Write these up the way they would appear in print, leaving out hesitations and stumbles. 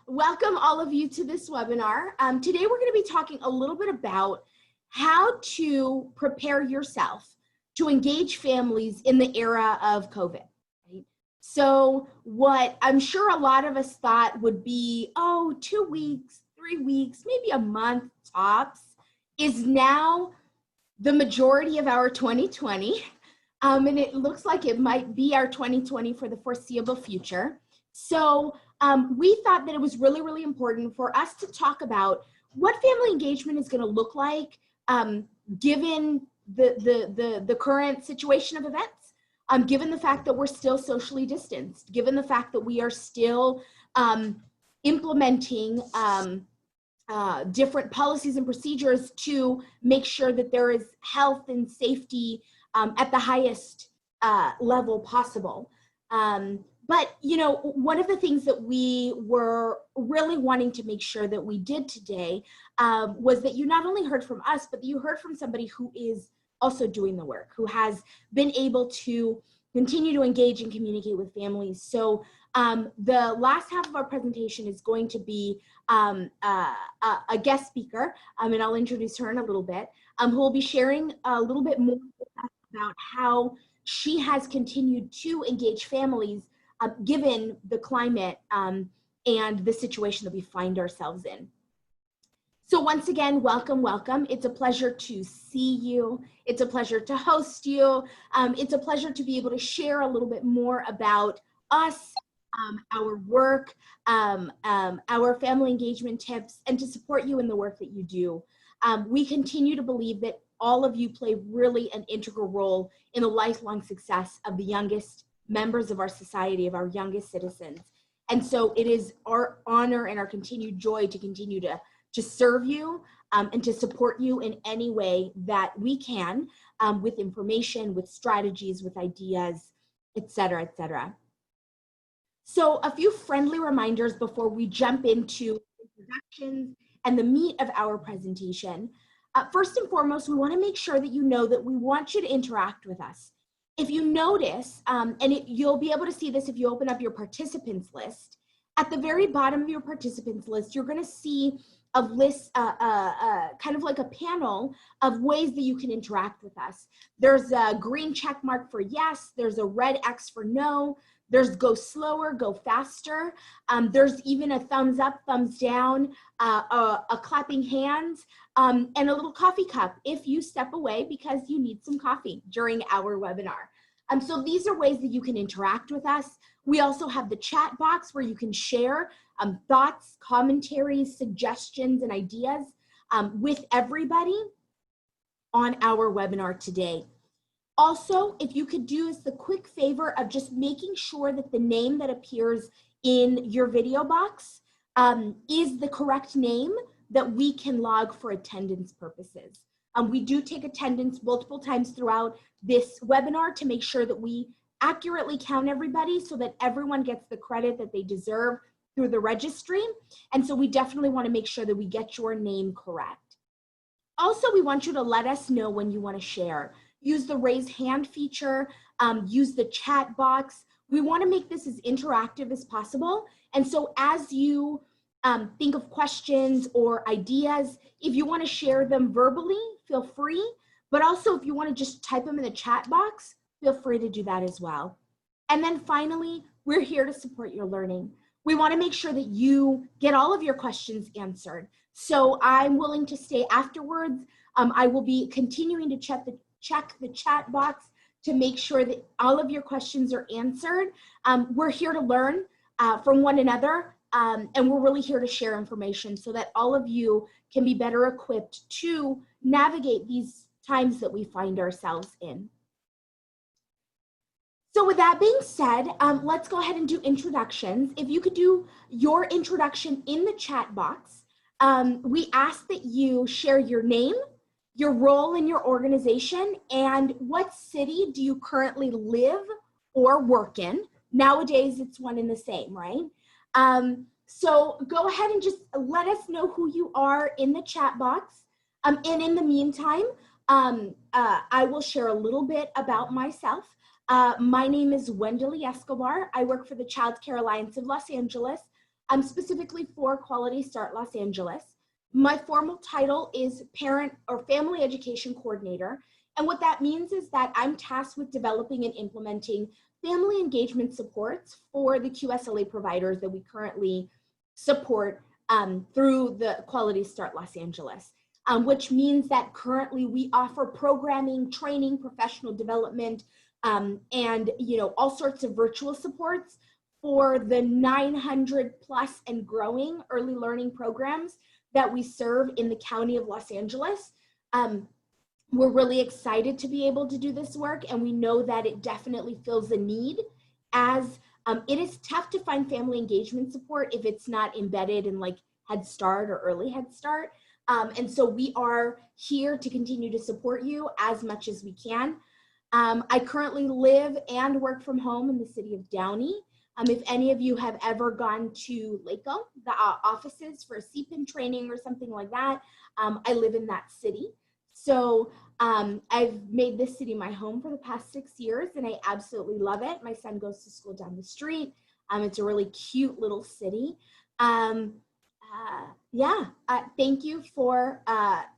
Welcome all of you to this webinar. Today we're going to be talking a little bit about how to prepare yourself to engage families in the era of COVID. Right? So what I'm sure a lot of us thought would be, 2 weeks, 3 weeks, maybe a month tops, is now the majority of our 2020. And it looks like it might be our 2020 for the foreseeable future. So we thought that it was really, really important for us to talk about what family engagement is going to look like given the current situation of events, given the fact that we're still socially distanced, given the fact that we are still implementing different policies and procedures to make sure that there is health and safety at the highest level possible. But, you know, one of the things that we were really wanting to make sure that we did today was that you not only heard from us, but that you heard from somebody who is also doing the work, who has been able to continue to engage and communicate with families. So the last half of our presentation is going to be a guest speaker, and I'll introduce her in a little bit, who will be sharing a little bit more about how she has continued to engage families given the climate and the situation that we find ourselves in. So once again, welcome, welcome. It's a pleasure to see you. It's a pleasure to host you. It's a pleasure to be able to share a little bit more about us, our work, our family engagement tips, and to support you in the work that you do. We continue to believe that all of you play really an integral role in the lifelong success of the youngest members of our society, of our youngest citizens. And so it is our honor and our continued joy to continue to serve you and to support you in any way that we can with information, with strategies, with ideas, et cetera, et cetera. So a few friendly reminders before we jump into introductions and the meat of our presentation. First and foremost, we want to make sure that you know that we want you to interact with us. If you notice, you'll be able to see this if you open up your participants list, at the very bottom of your participants list, you're going to see a list, kind of like a panel of ways that you can interact with us. There's a green check mark for yes, there's a red X for no, there's go slower, go faster. There's even a thumbs up, thumbs down, a clapping hands, and a little coffee cup if you step away because you need some coffee during our webinar. So these are ways that you can interact with us. We also have the chat box where you can share thoughts, commentaries, suggestions, and ideas with everybody on our webinar today. Also, if you could do us the quick favor of just making sure that the name that appears in your video box is the correct name that we can log for attendance purposes. We do take attendance multiple times throughout this webinar to make sure that we accurately count everybody so that everyone gets the credit that they deserve through the registry. And so we definitely want to make sure that we get your name correct. Also, we want you to let us know when you want to share. Use the raise hand feature, use the chat box. We want to make this as interactive as possible. And so as you think of questions or ideas, if you want to share them verbally, feel free. But also if you want to just type them in the chat box, feel free to do that as well. And then finally, we're here to support your learning. We want to make sure that you get all of your questions answered. So I'm willing to stay afterwards. I will be continuing to check the chat box to make sure that all of your questions are answered. We're here to learn from one another, and we're really here to share information so that all of you can be better equipped to navigate these times that we find ourselves in. So with that being said, let's go ahead and do introductions. If you could do your introduction in the chat box, we ask that you share your name, your role in your organization, and what city do you currently live or work in. Nowadays, it's one and the same, right? So go ahead and just let us know who you are in the chat box. And in the meantime, I will share a little bit about myself. My name is Wendell Escobar. I work for the Child Care Alliance of Los Angeles. specifically for Quality Start Los Angeles. My formal title is Parent or Family Education Coordinator. And what that means is that I'm tasked with developing and implementing family engagement supports for the QSLA providers that we currently support through the Quality Start Los Angeles, which means that currently we offer programming, training, professional development, and all sorts of virtual supports for the 900 plus and growing early learning programs that we serve in the County of Los Angeles. We're really excited to be able to do this work, and we know that it definitely fills a need, as it is tough to find family engagement support if it's not embedded in like Head Start or Early Head Start. And so we are here to continue to support you as much as we can. I currently live and work from home in the city of Downey. If any of you have ever gone to LACO, the offices for CPIN training or something like that, I live in that city. So I've made this city my home for the past 6 years, and I absolutely love it. My son goes to school down the street. It's a really cute little city. Thank you for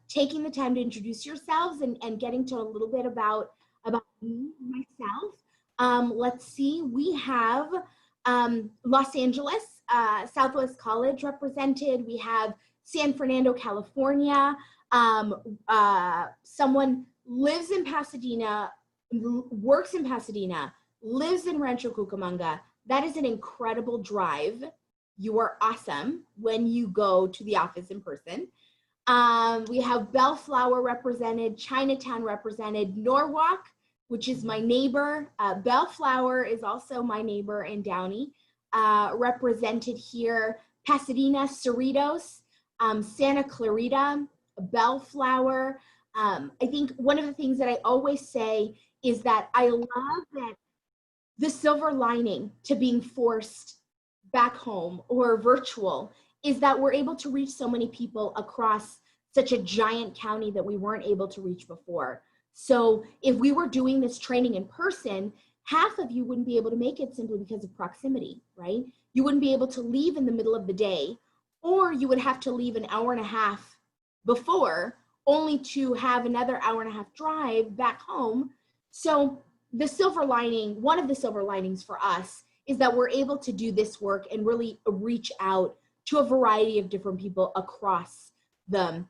taking the time to introduce yourselves and getting to a little bit about me, myself. Let's see, we have Los Angeles, Southwest College represented. We have San Fernando, California. Someone lives in Pasadena, works in Pasadena, lives in Rancho Cucamonga. That is an incredible drive. You are awesome when you go to the office in person. We have Bellflower represented, Chinatown represented, Norwalk, which is my neighbor. Bellflower is also my neighbor in Downey, represented here. Pasadena, Cerritos, Santa Clarita, Bellflower. I think one of the things that I always say is that I love that the silver lining to being forced back home or virtual is that we're able to reach so many people across such a giant county that we weren't able to reach before. So if we were doing this training in person, half of you wouldn't be able to make it simply because of proximity, right? You wouldn't be able to leave in the middle of the day, or you would have to leave an hour and a half before, only to have another hour and a half drive back home. So the silver lining, one of the silver linings for us, is that we're able to do this work and really reach out to a variety of different people across the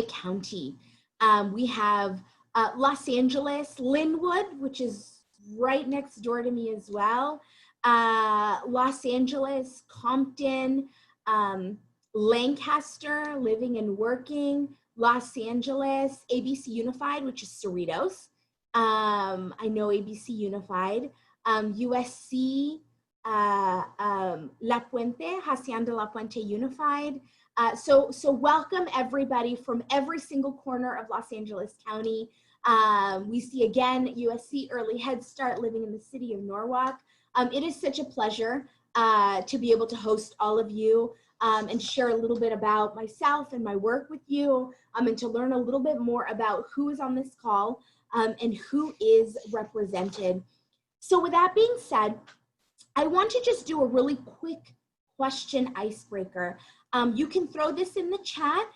county. We have Los Angeles, Linwood, which is right next door to me as well. Los Angeles, Compton, Lancaster, living and working, Los Angeles, ABC Unified, which is Cerritos. I know ABC Unified. USC, La Puente, Hacienda La Puente Unified. So welcome everybody from every single corner of Los Angeles County. We see again, USC Early Head Start, living in the city of Norwalk. It is such a pleasure to be able to host all of you and share a little bit about myself and my work with you, and to learn a little bit more about who is on this call and who is represented. So with that being said, I want to just do a really quick question icebreaker. You can throw this in the chat.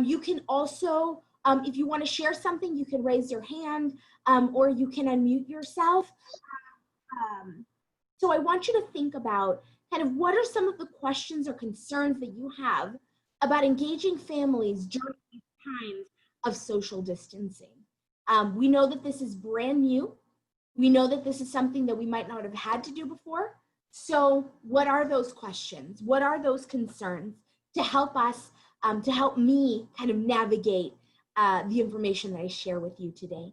You can also, if you want to share something, you can raise your hand or you can unmute yourself. So I want you to think about kind of what are some of the questions or concerns that you have about engaging families during these times of social distancing. We know that this is brand new. We know that this is something that we might not have had to do before. So what are those questions? What are those concerns to help us, to help me kind of navigate the information that I share with you today?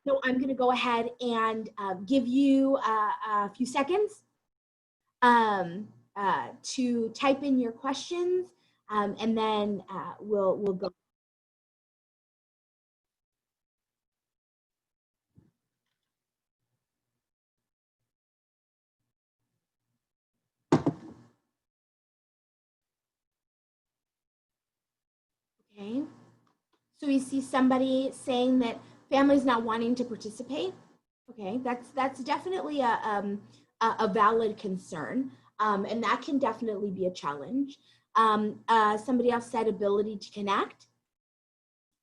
So I'm going to go ahead and give you a few seconds to type in your questions, and then we'll go. Okay, so we see somebody saying that family's not wanting to participate. Okay, that's definitely a valid concern. And that can definitely be a challenge. Somebody else said ability to connect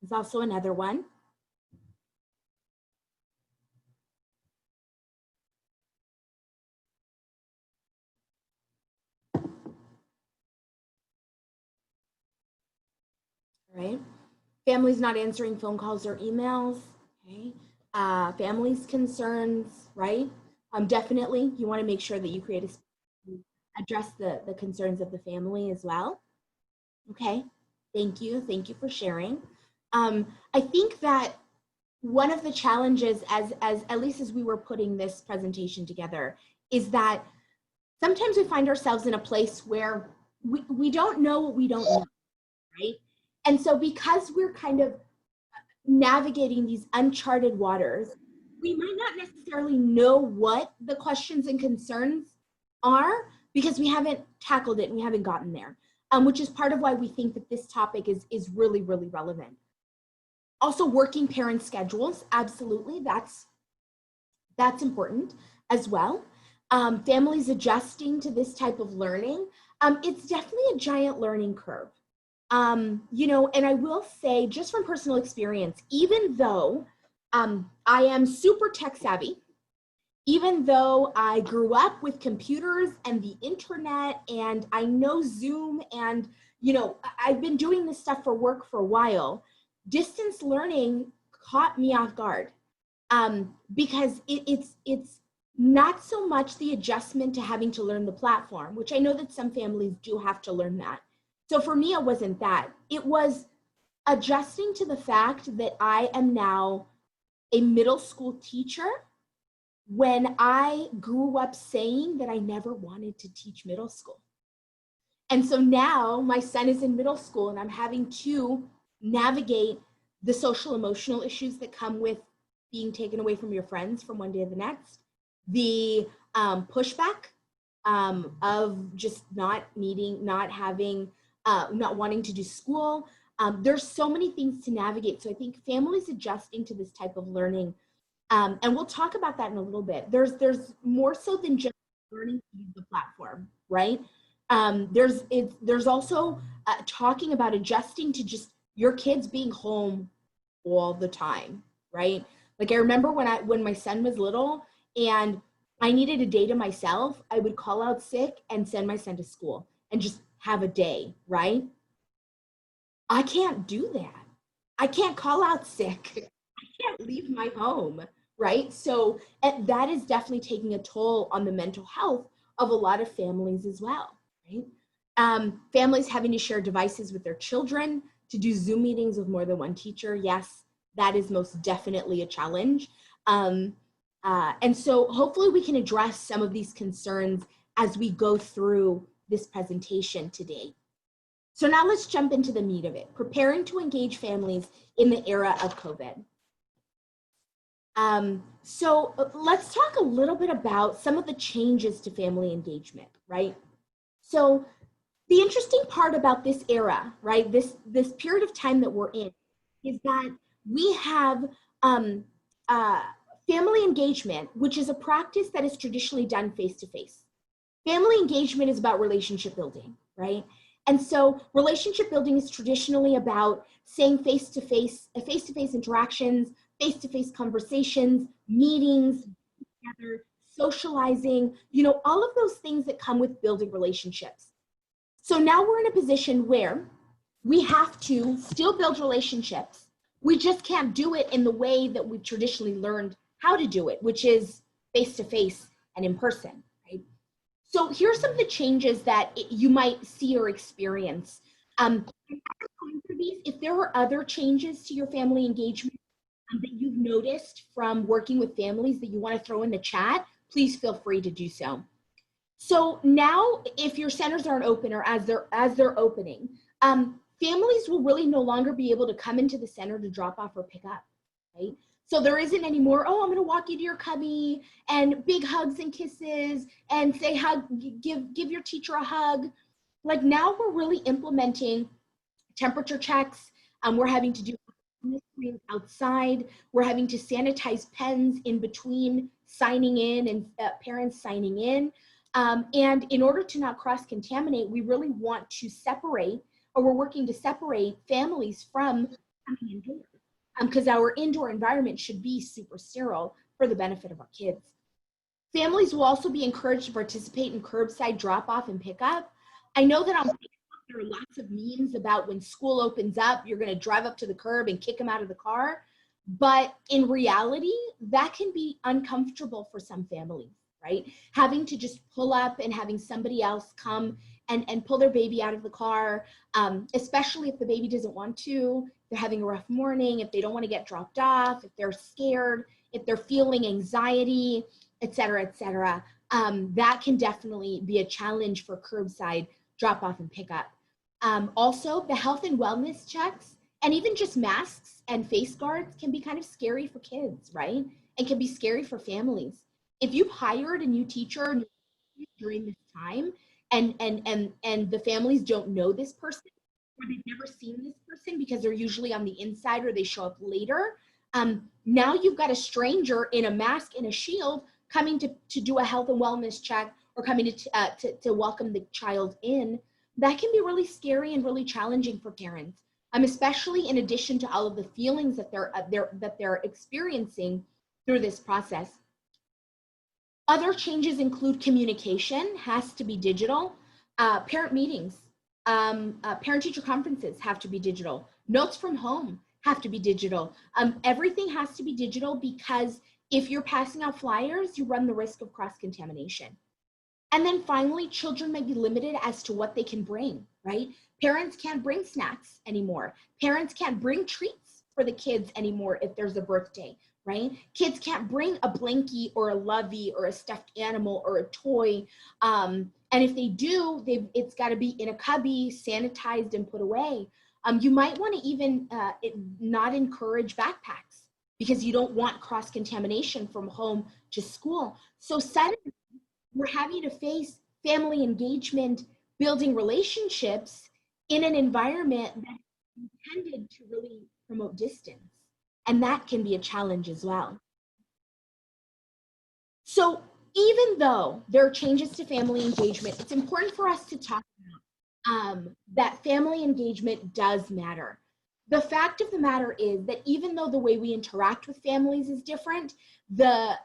is also another one. Right? Families not answering phone calls or emails. Okay. Families concerns, right? Definitely, you want to make sure that you create address the concerns of the family as well. Okay, thank you for sharing. I think that one of the challenges, as at least as we were putting this presentation together, is that sometimes we find ourselves in a place where we don't know what we don't know, right? And so because we're kind of navigating these uncharted waters, we might not necessarily know what the questions and concerns are because we haven't tackled it and we haven't gotten there, which is part of why we think that this topic is really, really relevant. Also, working parent schedules, absolutely, that's important as well. Families adjusting to this type of learning, it's definitely a giant learning curve. You know, and I will say, just from personal experience, even though I am super tech savvy, even though I grew up with computers and the internet, and I know Zoom, and, you know, I've been doing this stuff for work for a while, distance learning caught me off guard, because it's not so much the adjustment to having to learn the platform, which I know that some families do have to learn that. So for me, it wasn't that. It was adjusting to the fact that I am now a middle school teacher when I grew up saying that I never wanted to teach middle school. And so now my son is in middle school and I'm having to navigate the social emotional issues that come with being taken away from your friends from one day to the next, the pushback of just not wanting to do school. There's so many things to navigate. So I think families adjusting to this type of learning, and we'll talk about that in a little bit. There's more so than just learning to use the platform, right? There's also talking about adjusting to just your kids being home all the time, right? Like I remember when my son was little and I needed a day to myself, I would call out sick and send my son to school and just have a day, right? I can't do that. I can't call out sick. I can't leave my home, right? So that is definitely taking a toll on the mental health of a lot of families as well, right? Families having to share devices with their children to do Zoom meetings with more than one teacher. Yes, that is most definitely a challenge. And so hopefully we can address some of these concerns as we go through this presentation today. So now let's jump into the meat of it, preparing to engage families in the era of COVID. So let's talk a little bit about some of the changes to family engagement, right? So the interesting part about this era, right, this period of time that we're in, is that we have family engagement, which is a practice that is traditionally done face-to-face. Family engagement is about relationship building, right? And so relationship building is traditionally about saying face-to-face interactions, face-to-face conversations, meetings together, socializing, you know, all of those things that come with building relationships. So now we're in a position where we have to still build relationships. We just can't do it in the way that we traditionally learned how to do it, which is face-to-face and in person, right? So here's some of the changes that you might see or experience. If there are other changes to your family engagement that you've noticed from working with families that you want to throw in the chat, please feel free to do so. So now, if your centers aren't open or as they're opening, families will really no longer be able to come into the center to drop off or pick up, right? So there isn't any more, oh, I'm gonna walk you to your cubby and big hugs and kisses and say hug, give your teacher a hug. Like now we're really implementing temperature checks. We're having to do outside. We're having to sanitize pens in between signing in and parents signing in. And in order to not cross-contaminate, we really want to separate, or we're working to separate families from coming indoors, because our indoor environment should be super sterile for the benefit of our kids. Families will also be encouraged to participate in curbside drop-off and pickup. I know that on Facebook there are lots of memes about when school opens up, you're going to drive up to the curb and kick them out of the car. But in reality, that can be uncomfortable for some families, right? Having to just pull up and having somebody else come and pull their baby out of the car, especially if the baby doesn't want to, they're having a rough morning, if they don't want to get dropped off, if they're scared, if they're feeling anxiety, et cetera, that can definitely be a challenge for curbside drop off and pickup. Also, the health and wellness checks and even just masks and face guards can be kind of scary for kids, right? And can be scary for families. If you've hired a new teacher during this time and the families don't know this person, or they've never seen this person because they're usually on the inside or they show up later, now you've got a stranger in a mask and a shield coming to do a health and wellness check or coming to welcome the child in. That can be really scary and really challenging for parents, especially in addition to all of the feelings that they're experiencing through this process. Other changes include communication has to be digital, parent meetings, parent-teacher conferences have to be digital, notes from home have to be digital. Everything has to be digital because if you're passing out flyers, you run the risk of cross-contamination. And then finally, children may be limited as to what they can bring, right? Parents can't bring snacks anymore. Parents can't bring treats for the kids anymore if there's a birthday, right? Kids can't bring a blankie or a lovey or a stuffed animal or a toy. And if they do, it's got to be in a cubby, sanitized and put away. You might want to even not encourage backpacks because you don't want cross-contamination from home to school. So suddenly, we're having to face family engagement, building relationships in an environment that's intended to really promote distance. And that can be a challenge as well. So even though there are changes to family engagement, it's important for us to talk about that family engagement does matter. The fact of the matter is that even though the way we interact with families is different, the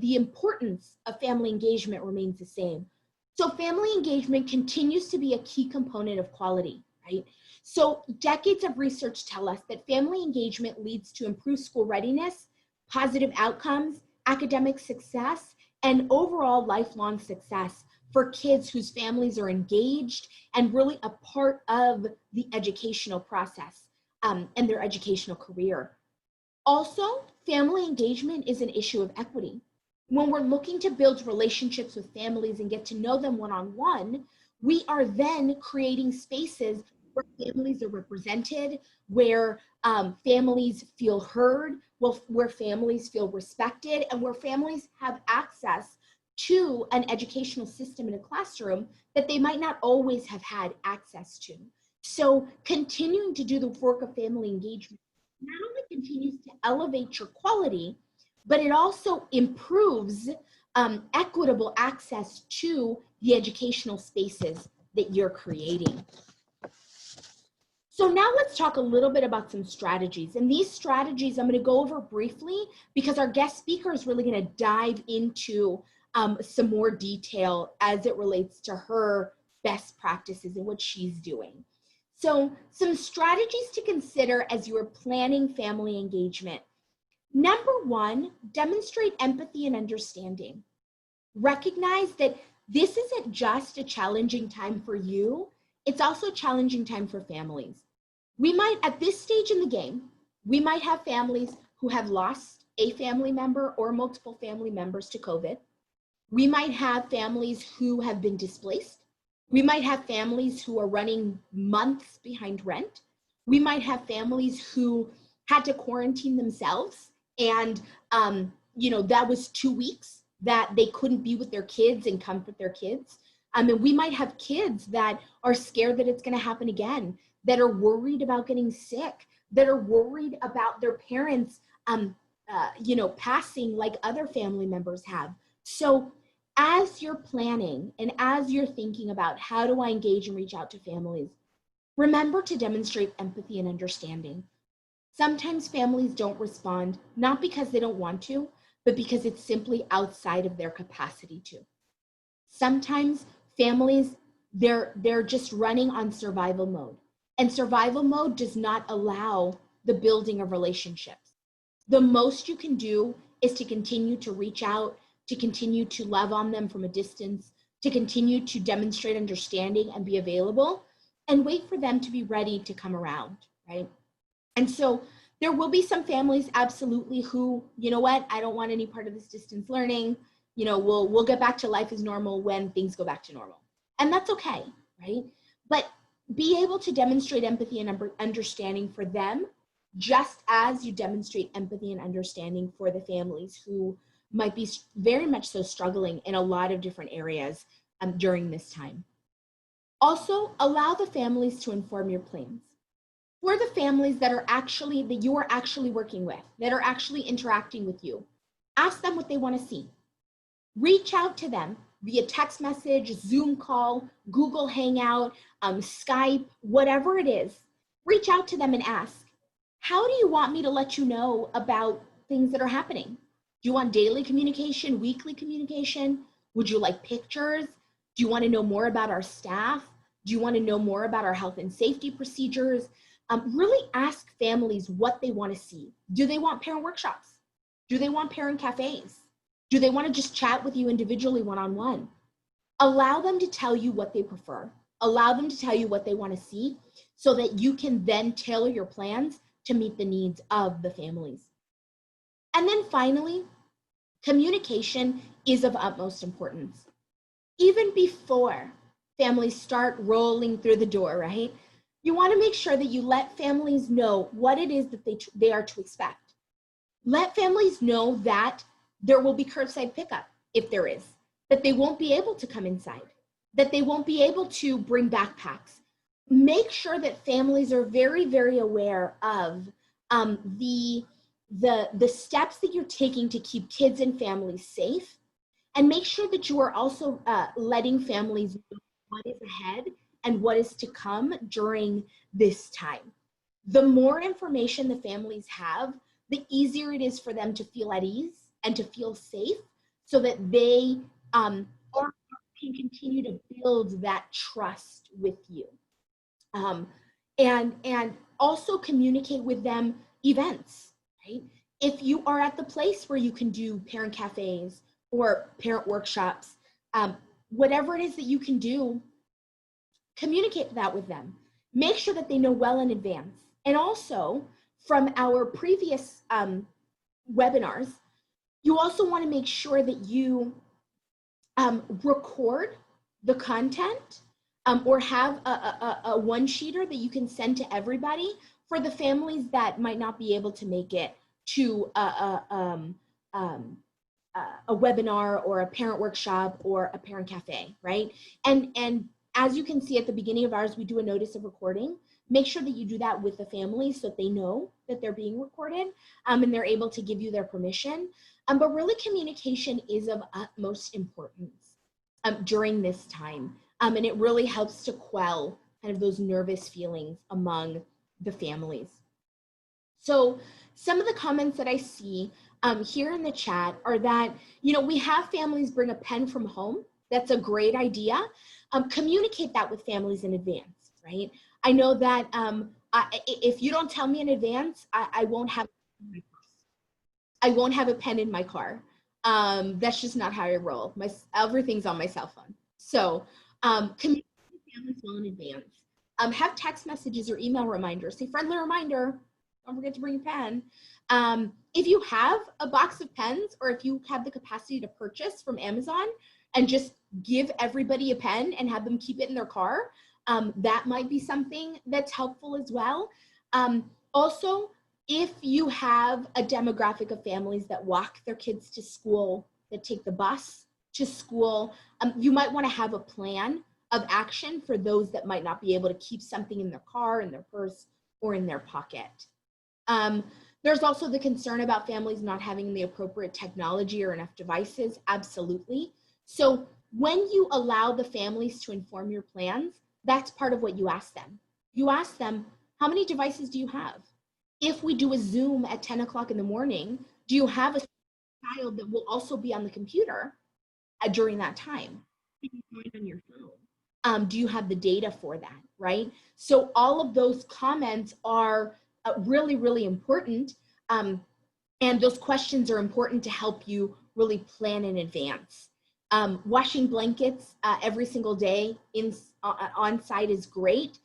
importance of family engagement remains the same. So family engagement continues to be a key component of quality, right? So decades of research tell us that family engagement leads to improved school readiness, positive outcomes, academic success, and overall lifelong success for kids whose families are engaged and really a part of the educational process and their educational career. Also, family engagement is an issue of equity. When we're looking to build relationships with families and get to know them one-on-one, we are then creating spaces where families are represented, where families feel heard, where families feel respected, and where families have access to an educational system in a classroom that they might not always have had access to. So continuing to do the work of family engagement not only continues to elevate your quality, but it also improves equitable access to the educational spaces that you're creating. So now let's talk a little bit about some strategies. And these strategies I'm going to go over briefly because our guest speaker is really going to dive into some more detail as it relates to her best practices and what she's doing. So some strategies to consider as you are planning family engagement. Number one, demonstrate empathy and understanding. Recognize that this isn't just a challenging time for you, it's also a challenging time for families. We might, at this stage in the game, we might have families who have lost a family member or multiple family members to COVID. We might have families who have been displaced. We might have families who are running months behind rent. We might have families who had to quarantine themselves and that was 2 weeks that they couldn't be with their kids and comfort their kids. And we might have kids that are scared that it's going to happen again, that are worried about getting sick, that are worried about their parents, passing like other family members have. So as you're planning and as you're thinking about how do I engage and reach out to families, remember to demonstrate empathy and understanding. Sometimes families don't respond, not because they don't want to, but because it's simply outside of their capacity to. Sometimes families, they're just running on survival mode. And survival mode does not allow the building of relationships. The most you can do is to continue to reach out, to continue to love on them from a distance, to continue to demonstrate understanding and be available, and wait for them to be ready to come around, right? And so there will be some families absolutely who, you know what, I don't want any part of this distance learning. You know, we'll get back to life as normal when things go back to normal. And that's okay, right? But be able to demonstrate empathy and understanding for them, just as you demonstrate empathy and understanding for the families who might be very much so struggling in a lot of different areas during this time. Also, allow the families to inform your plans. For the families that you are actually working with, that are actually interacting with you, ask them what they want to see. Reach out to them via text message, Zoom call, Google Hangout, Skype, whatever it is. Reach out to them and ask, how do you want me to let you know about things that are happening? Do you want daily communication, weekly communication? Would you like pictures? Do you want to know more about our staff? Do you want to know more about our health and safety procedures? Really ask families what they want to see. Do they want parent workshops? Do they want parent cafes? Do they want to just chat with you individually one-on-one? Allow them to tell you what they prefer. Allow them to tell you what they want to see so that you can then tailor your plans to meet the needs of the families. And then finally, communication is of utmost importance. Even before families start rolling through the door, right? You want to make sure that you let families know what it is that they are to expect. Let families know that there will be curbside pickup, if there is, that they won't be able to come inside, that they won't be able to bring backpacks. Make sure that families are very, very aware of the steps that you're taking to keep kids and families safe, and make sure that you are also letting families know what is ahead and what is to come during this time. The more information the families have, the easier it is for them to feel at ease and to feel safe so that they can continue to build that trust with you. And also communicate with them events, right? If you are at the place where you can do parent cafes or parent workshops, whatever it is that you can do, communicate that with them. Make sure that they know well in advance. And also, from our previous webinars, you also want to make sure that you record the content or have a one-sheeter that you can send to everybody for the families that might not be able to make it to a webinar or a parent workshop or a parent cafe, right? And as you can see at the beginning of ours, we do a notice of recording. Make sure that you do that with the family so that they know that they're being recorded and they're able to give you their permission. But really, communication is of utmost importance during this time. And it really helps to quell kind of those nervous feelings among the families. So some of the comments that I see here in the chat are that, you know, we have families bring a pen from home. That's a great idea. Communicate that with families in advance, right? I know that if you don't tell me in advance, I won't have a pen in my car. That's just not how I roll. Everything's on my cell phone. So communicate with families well in advance. Have text messages or email reminders. Say friendly reminder, don't forget to bring a pen. If you have a box of pens or if you have the capacity to purchase from Amazon and just give everybody a pen and have them keep it in their car, that might be something that's helpful as well. Also, if you have a demographic of families that walk their kids to school, that take the bus to school, you might want to have a plan of action for those that might not be able to keep something in their car, in their purse, or in their pocket. There's also the concern about families not having the appropriate technology or enough devices, absolutely. So when you allow the families to inform your plans, that's part of what you ask them. You ask them, how many devices do you have? If we do a Zoom at 10 o'clock in the morning, do you have a child that will also be on the computer during that time? Can you join on your phone? Do you have the data for that, right? So all of those comments are really, really important. And those questions are important to help you really plan in advance. Washing blankets every single day on site is great.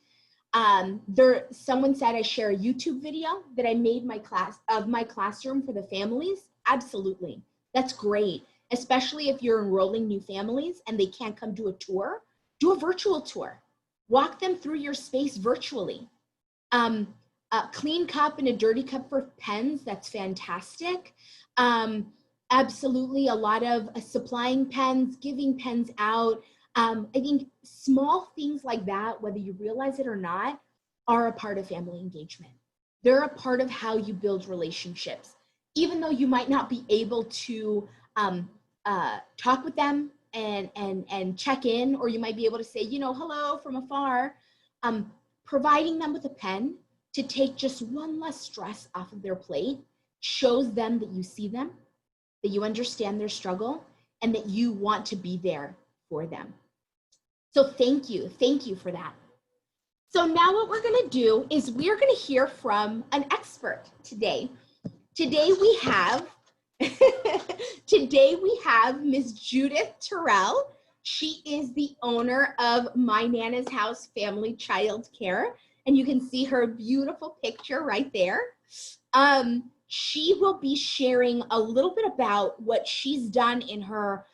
Someone said I share a YouTube video that I made my classroom for the families. Absolutely, that's great. Especially if you're enrolling new families and they can't come do a tour, do a virtual tour. Walk them through your space virtually. A clean cup and a dirty cup for pens, that's fantastic. Absolutely, a lot of supplying pens, giving pens out. I think small things like that, whether you realize it or not, are a part of family engagement. They're a part of how you build relationships. Even though you might not be able to talk with them and check in, or you might be able to say, you know, hello from afar, providing them with a pen to take just one less stress off of their plate shows them that you see them, that you understand their struggle, and that you want to be there for them. So thank you for that. So now what we're gonna do is we're gonna hear from an expert today. Today we have Ms. Judith Tyrell. She is the owner of My Nana's House Family Child Care, and you can see her beautiful picture right there. She will be sharing a little bit about what she's done in her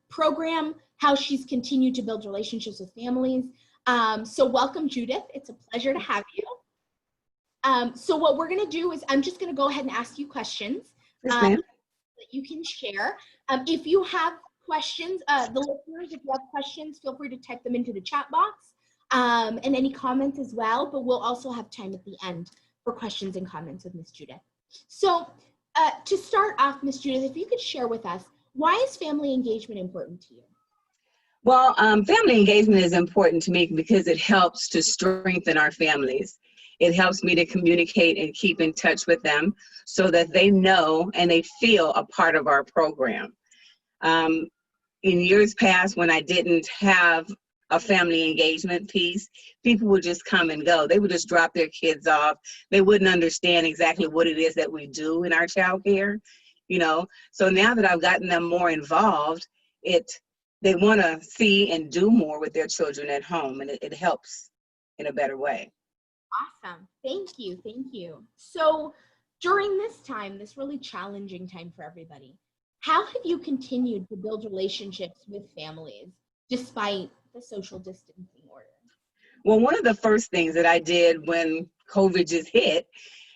program, how she's continued to build relationships with families. So welcome, Judith. It's a pleasure to have you. So what we're gonna do is I'm just gonna go ahead and ask you questions that you can share. If you have questions, the listeners, if you have questions, feel free to type them into the chat box and any comments as well, but we'll also have time at the end for questions and comments with Ms. Judith. So to start off, Ms. Judith, if you could share with us, why is family engagement important to you? Well, family engagement is important to me because it helps to strengthen our families. It helps me to communicate and keep in touch with them so that they know and they feel a part of our program. In years past, when I didn't have a family engagement piece, people would just come and go. They would just drop their kids off. They wouldn't understand exactly what it is that we do in our child care, you know. So now that I've gotten them more involved, they want to see and do more with their children at home, and it helps in a better way. Awesome. Thank you. So during this time, this really challenging time for everybody, how have you continued to build relationships with families despite the social distancing order? Well, one of the first things that I did when COVID just hit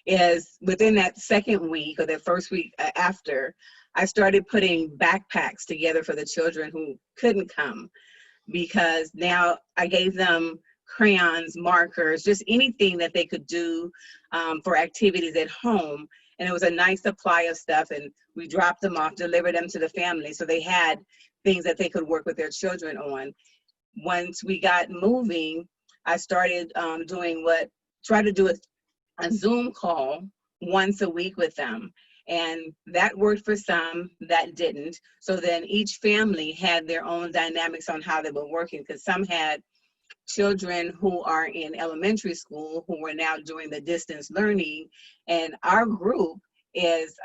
is within that second week or the first week after, I started putting backpacks together for the children who couldn't come, because now I gave them crayons, markers, just anything that they could do for activities at home. And it was a nice supply of stuff, and we dropped them off, delivered them to the family, so they had things that they could work with their children on. Once we got moving, I started try to do a Zoom call once a week with them. And that worked for some, that didn't. So then each family had their own dynamics on how they were working, because some had children who are in elementary school who were now doing the distance learning, and our group is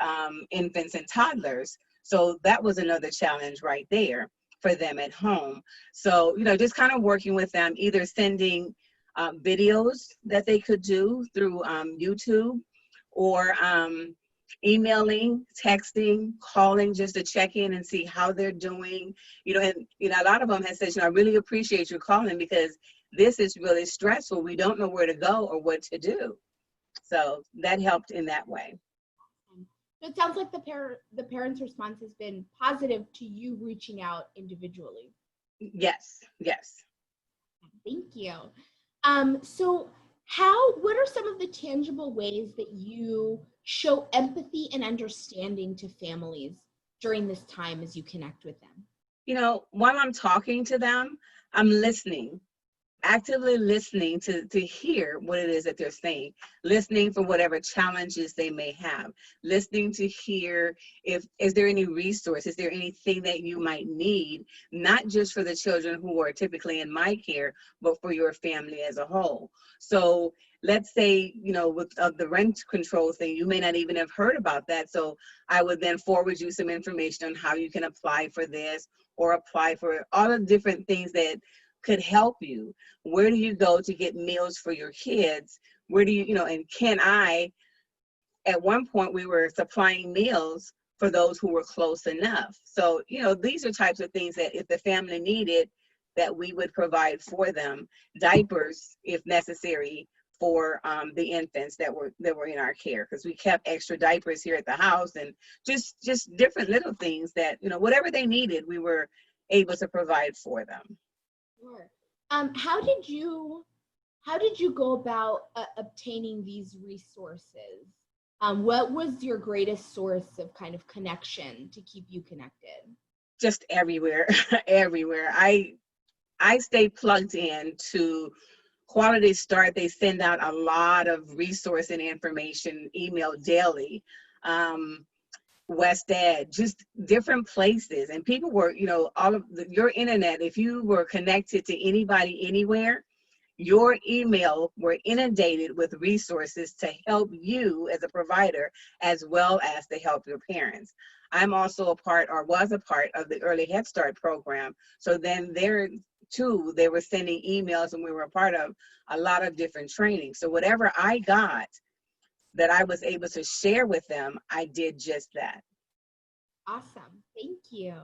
infants and toddlers. So that was another challenge right there for them at home. So, you know, just kind of working with them, either sending videos that they could do through YouTube, or emailing, texting, calling, just to check in and see how they're doing. You know, and you know, a lot of them have said, you know, I really appreciate you calling, because this is really stressful. We don't know where to go or what to do. So that helped in that way. So it sounds like the parents' response has been positive to you reaching out individually. Yes. Thank you. So what are some of the tangible ways that you show empathy and understanding to families during this time as you connect with them? While I'm talking to them, I'm listening, actively listening to hear what it is that they're saying, listening for whatever challenges they may have, listening to hear if is there any resource, is there anything that you might need, not just for the children who are typically in my care, but for your family as a whole. So let's say, with the rent control thing, you may not even have heard about that. So I would then forward you some information on how you can apply for this or apply for all the different things that could help you. Where do you go to get meals for your kids? Where do and at one point we were supplying meals for those who were close enough. So, these are types of things that if the family needed, that we would provide for them. Diapers, if necessary, for the infants that were in our care, because we kept extra diapers here at the house, and just different little things that, whatever they needed, we were able to provide for them. Sure. How did you go about obtaining these resources? What was your greatest source of kind of connection to keep you connected? Just everywhere, everywhere. I stay plugged in to Quality Start. They send out a lot of resource and information, email daily. West Ed, just different places. And people were, all of your internet, if you were connected to anybody anywhere, your email were inundated with resources to help you as a provider, as well as to help your parents. I'm also a part, or was a part, of the Early Head Start program. So then there too, they were sending emails, and we were a part of a lot of different trainings. So whatever I got that I was able to share with them, I did just that. Awesome. Thank you.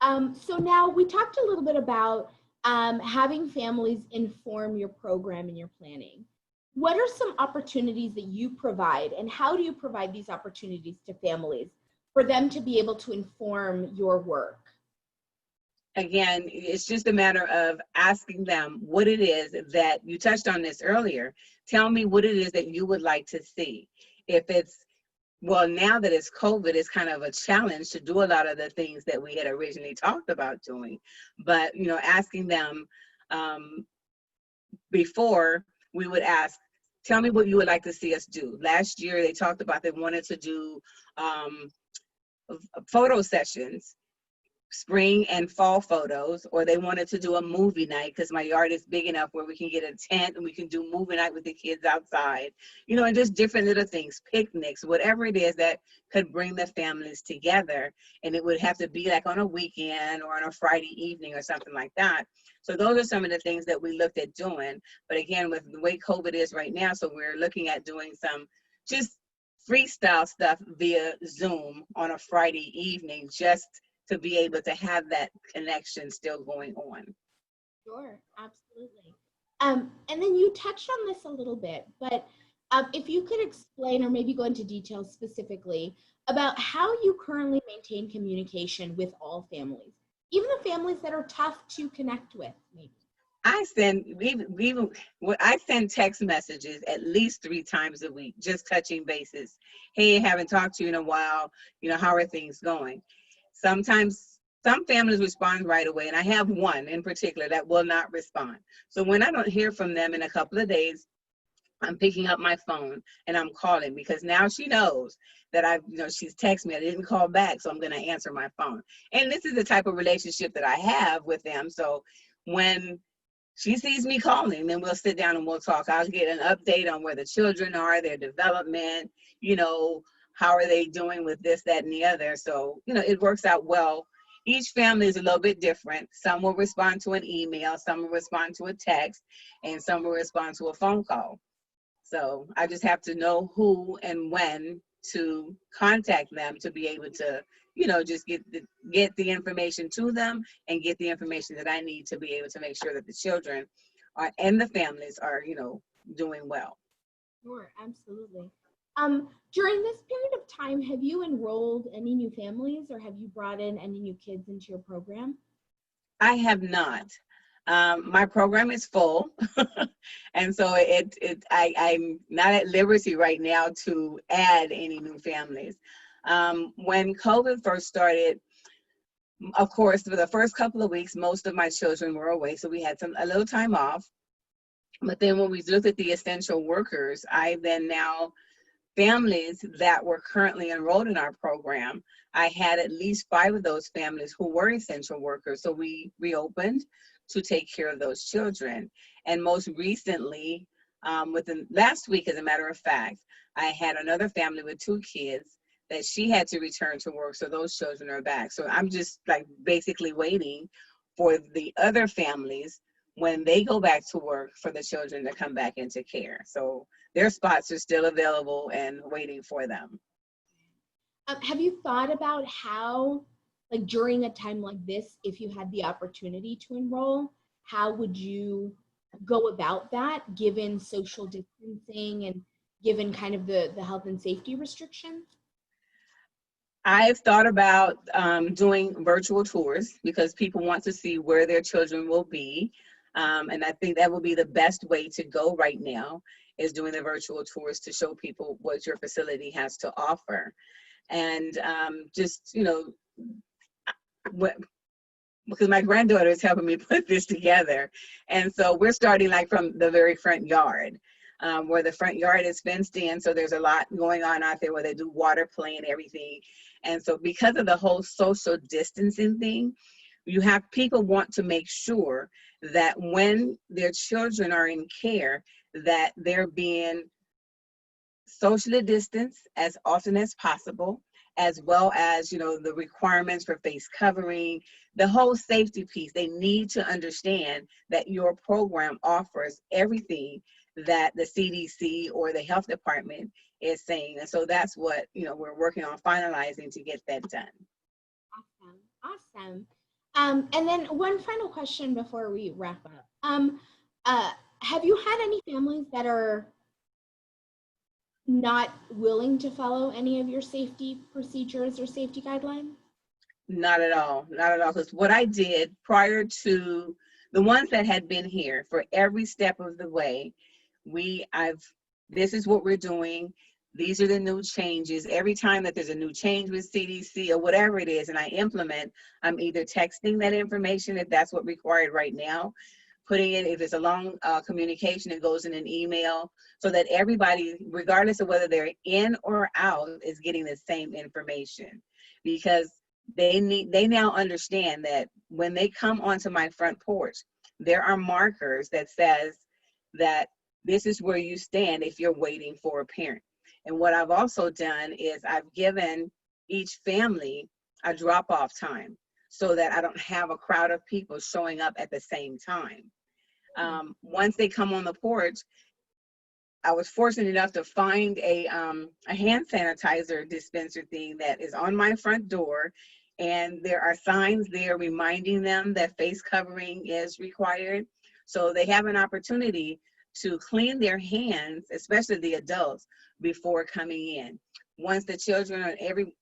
So now we talked a little bit about having families inform your program and your planning. What are some opportunities that you provide, and how do you provide these opportunities to families for them to be able to inform your work? Again, it's just a matter of asking them what it is that you touched on this earlier. Tell me what it is that you would like to see. If it's, well, now that it's COVID, it's kind of a challenge to do a lot of the things that we had originally talked about doing. But, asking them before, we would ask, tell me what you would like to see us do. Last year, they talked about they wanted to do photo sessions, spring and fall photos, or they wanted to do a movie night, because my yard is big enough where we can get a tent and we can do movie night with the kids outside, and just different little things, picnics, whatever it is that could bring the families together. And it would have to be like on a weekend or on a Friday evening or something like that. So those are some of the things that we looked at doing. But again, with the way COVID is right now, so we're looking at doing some just freestyle stuff via Zoom on a Friday evening, just to be able to have that connection still going on. Sure, absolutely. And then you touched on this a little bit, but if you could explain or maybe go into details specifically about how you currently maintain communication with all families, even the families that are tough to connect with, maybe. I send text messages at least 3 times a week, just touching bases. Hey, haven't talked to you in a while. How are things going? Sometimes some families respond right away, and I have one in particular that will not respond. So when I don't hear from them in a couple of days, I'm picking up my phone and I'm calling, because now she knows that she's texted me. I didn't call back, so I'm going to answer my phone. And this is the type of relationship that I have with them. So when she sees me calling, then we'll sit down and we'll talk. I'll get an update on where the children are, their development, how are they doing with this, that, and the other. So, it works out well. Each family is a little bit different. Some will respond to an email, some will respond to a text, and some will respond to a phone call. So I just have to know who and when to contact them to be able to, just get the information to them and get the information that I need to be able to make sure that the children and the families are, doing well. Sure, absolutely. During this period of time, have you enrolled any new families, or have you brought in any new kids into your program? I have not. My program is full, and so I'm not at liberty right now to add any new families. When COVID first started, Of course, for the first couple of weeks, most of my children were away, so we had a little time off. But then when we looked at the essential workers, I then now families that were currently enrolled in our program, I had at least 5 of those families who were essential workers. So we reopened to take care of those children. And most recently, within last week, as a matter of fact, I had another family with 2 kids that she had to return to work. So those children are back. So I'm just like basically waiting for the other families when they go back to work for the children to come back into care. So their spots are still available and waiting for them. Have you thought about how, like during a time like this, if you had the opportunity to enroll, how would you go about that given social distancing and given kind of the health and safety restrictions? I've thought about doing virtual tours because people want to see where their children will be. And I think that will be the best way to go right now, is doing the virtual tours to show people what your facility has to offer. And just, you know, because my granddaughter is helping me put this together. And so we're starting like from the very front yard, where the front yard is fenced in. So there's a lot going on out there where they do water play and everything. And so because of the whole social distancing thing, you have people want to make sure that when their children are in care, that they're being socially distanced as often as possible, as well as, you know, the requirements for face covering, the whole safety piece. They need to understand that your program offers everything that the CDC or the health department is saying. And so that's what, you know, we're working on finalizing to get that done. Awesome. And then one final question before we wrap up. Have you had any families that are not willing to follow any of your safety procedures or safety guidelines? Not at all, not at all. Because what I did prior to the ones that had been here for every step of the way, this is what we're doing. These are the new changes. Every time that there's a new change with CDC or whatever it is, and I implement, I'm either texting that information if that's what required right now, putting it, if it's a long communication, it goes in an email, so that everybody, regardless of whether they're in or out, is getting the same information. Because they now understand that when they come onto my front porch, there are markers that says that this is where you stand if you're waiting for a parent. And what I've also done is I've given each family a drop-off time so that I don't have a crowd of people showing up at the same time. Once they come on the porch, I was fortunate enough to find a hand sanitizer dispenser thing that is on my front door. And there are signs there reminding them that face covering is required. So they have an opportunity to clean their hands, especially the adults, before coming in. Once the children are,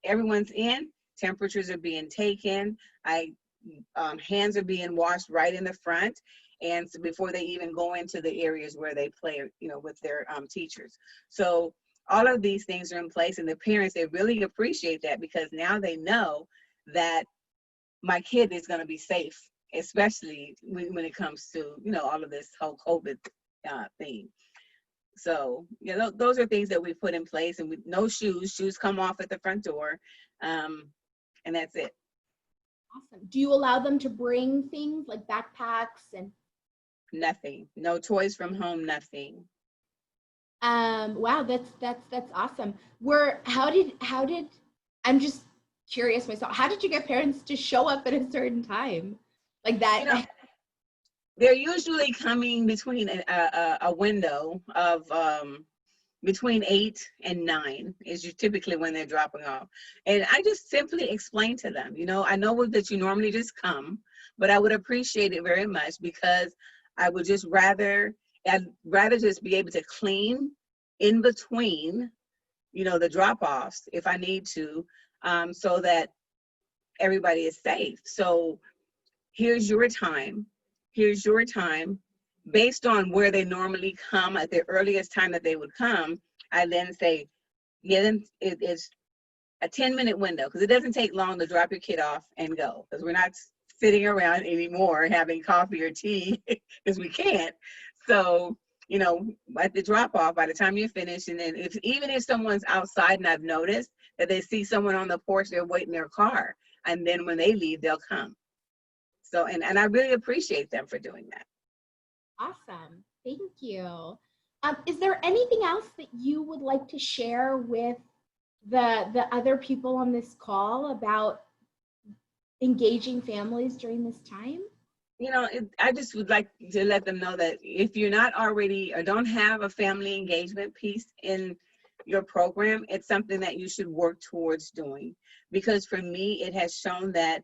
everyone's in, temperatures are being taken, hands are being washed right in the front, and so before they even go into the areas where they play, you know, with their teachers. So all of these things are in place, and the parents, they really appreciate that, because now they know that my kid is going to be safe, especially when it comes to, you know, all of this whole COVID thing. So, you know, those are things that we put in place. And no shoes come off at the front door, and that's it. Awesome. Do you allow them to bring things like backpacks and? Nothing. No toys from home. Nothing. Wow, that's awesome. How did I'm just curious myself, how did you get parents to show up at a certain time like that? You know, they're usually coming between a window of between 8 and 9 is typically when they're dropping off. And I just simply explain to them, you know, I know that you normally just come, but I would appreciate it very much, because I would just I'd rather just be able to clean in between, you know, the drop-offs if I need to, so that everybody is safe. So here's your time. Here's your time. Based on where they normally come at the earliest time that they would come, I then say, yeah, then it's a 10-minute window, because it doesn't take long to drop your kid off and go, because we're not sitting around anymore having coffee or tea because we can't. So, you know, at the drop off, by the time you're finished, and then even if someone's outside and I've noticed that they see someone on the porch, they're waiting their car, and then when they leave, they'll come. So, and I really appreciate them for doing that. Awesome. Thank you. Is there anything else that you would like to share with the other people on this call about engaging families during this time? You know, I just would like to let them know that if you're not already or don't have a family engagement piece in your program, it's something that you should work towards doing. Because for me, it has shown that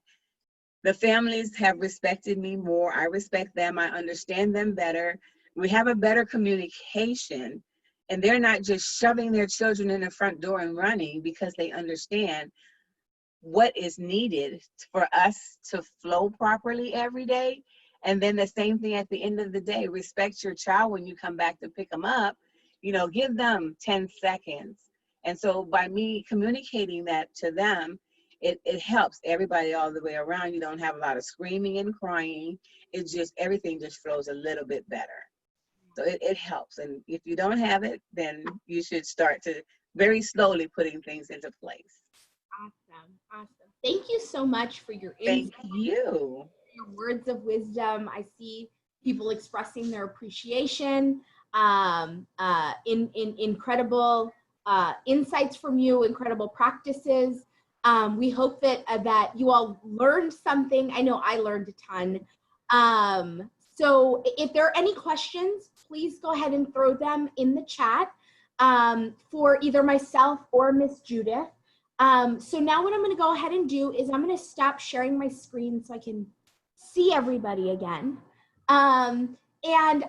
the families have respected me more. I respect them. I understand them better. We have a better communication, and they're not just shoving their children in the front door and running, because they understand what is needed for us to flow properly every day. And then the same thing at the end of the day, respect your child when you come back to pick them up, you know, give them 10 seconds. And so by me communicating that to them, it helps everybody all the way around. You don't have a lot of screaming and crying. It's just, everything just flows a little bit better. So it helps. And if you don't have it, then you should start to very slowly putting things into place. Awesome. Awesome. Thank you so much for your Thank insight, you. your words of wisdom. I see people expressing their appreciation, in incredible insights from you, incredible practices. We hope that that you all learned something. I know I learned a ton. So if there are any questions, please go ahead and throw them in the chat for either myself or Miss Judith. So now what I'm going to go ahead and do is I'm going to stop sharing my screen so I can see everybody again. And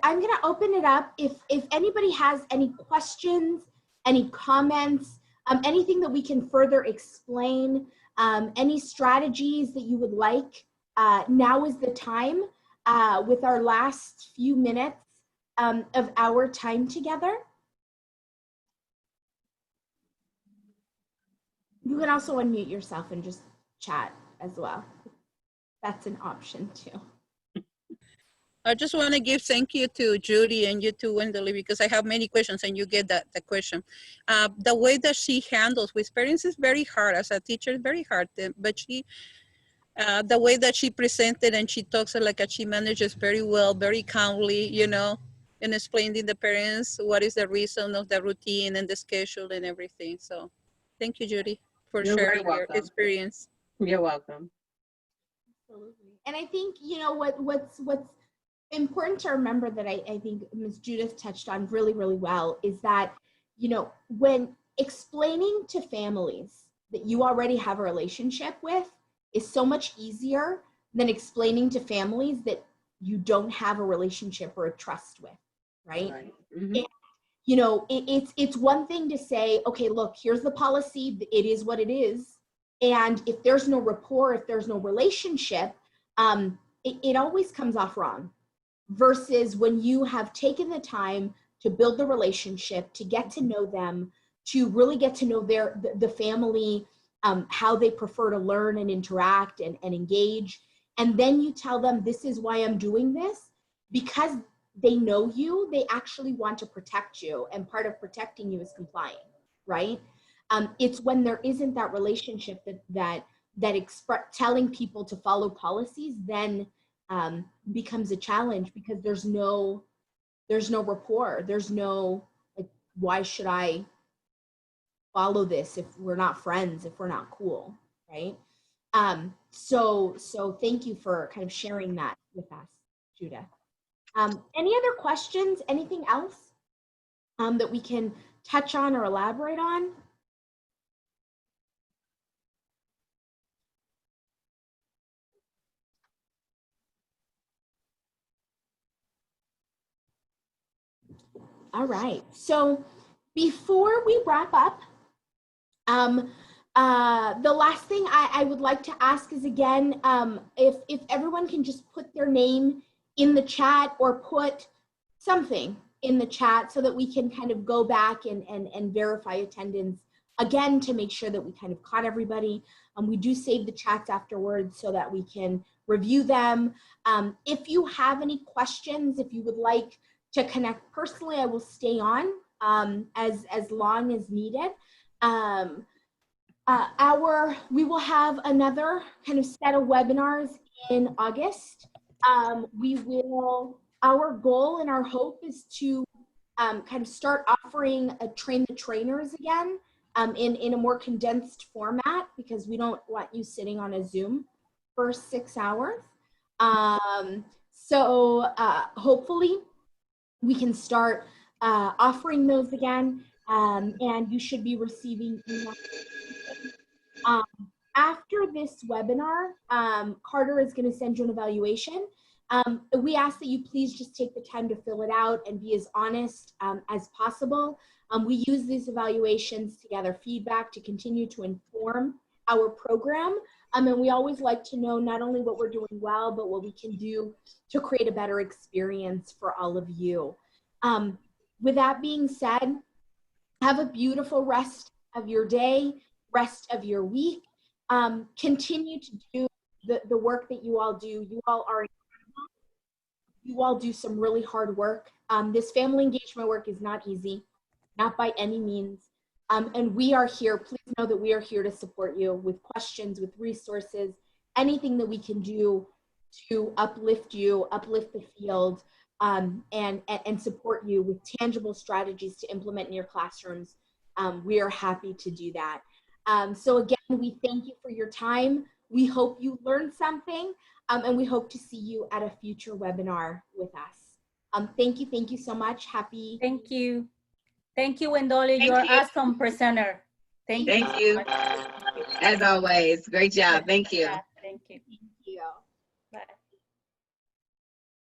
I'm going to open it up. If anybody has any questions, any comments, anything that we can further explain, any strategies that you would like, now is the time with our last few minutes of our time together. You can also unmute yourself and just chat as well. That's an option too. I just want to give thank you to Judy and you too, Wendeley, because I have many questions and you get the question. The way that she handles with parents is very hard. As a teacher, it's very hard, but she, the way that she presented and she talks like she manages very well, very calmly, you know, and explaining the parents what is the reason of the routine and the schedule and everything. So thank you, Judy, for You're very sharing your welcome. experience. You're welcome. Absolutely. And I think, you know, what's important to remember that I think Ms. Judith touched on really, really well is that, you know, when explaining to families that you already have a relationship with is so much easier than explaining to families that you don't have a relationship or a trust with, right? Mm-hmm. And, you know, it's one thing to say, okay, look, here's the policy, it is what it is. And if there's no rapport, if there's no relationship, it always comes off wrong. Versus when you have taken the time to build the relationship, to get to know them, to really get to know the family, how they prefer to learn and interact and engage. And then you tell them, this is why I'm doing this, because they know you, they actually want to protect you. And part of protecting you is complying, right? It's when there isn't that relationship that telling people to follow policies then becomes a challenge, because there's no rapport. There's no, like, why should I follow this if we're not friends, if we're not cool, right? So thank you for kind of sharing that with us, Judith. Any other questions? Anything else that we can touch on or elaborate on? All right, so before we wrap up, the last thing I would like to ask is, again, if everyone can just put their name in the chat or put something in the chat so that we can kind of go back and verify attendance again, to make sure that we kind of caught everybody. We do save the chats afterwards so that we can review them. If you have any questions, if you would like to connect personally, I will stay on as long as needed. We will have another kind of set of webinars in August. Our goal and our hope is to kind of start offering a train the trainers again in a more condensed format, because we don't want you sitting on a Zoom for 6 hours. Hopefully we can start offering those again, and you should be receiving emails. After this webinar, Carter is going to send you an evaluation. We ask that you please just take the time to fill it out and be as honest as possible. We use these evaluations to gather feedback to continue to inform our program. And we always like to know not only what we're doing well, but what we can do to create a better experience for all of you. With that being said, have a beautiful rest of your day, rest of your week. Continue to do the work that you all do. You all are incredible. You all do some really hard work. This family engagement work is not easy, not by any means. And we are here. Please know that we are here to support you with questions, with resources, anything that we can do to uplift you, uplift the field, and support you with tangible strategies to implement in your classrooms. We are happy to do that. So again, we thank you for your time. We hope you learned something, and we hope to see you at a future webinar with us. Thank you so much. Happy. Thank you. Thank you, Wendoli. You're an awesome presenter. Thank you. Thank you. As always, great job. Thank you. Thank you. Thank you. Bye.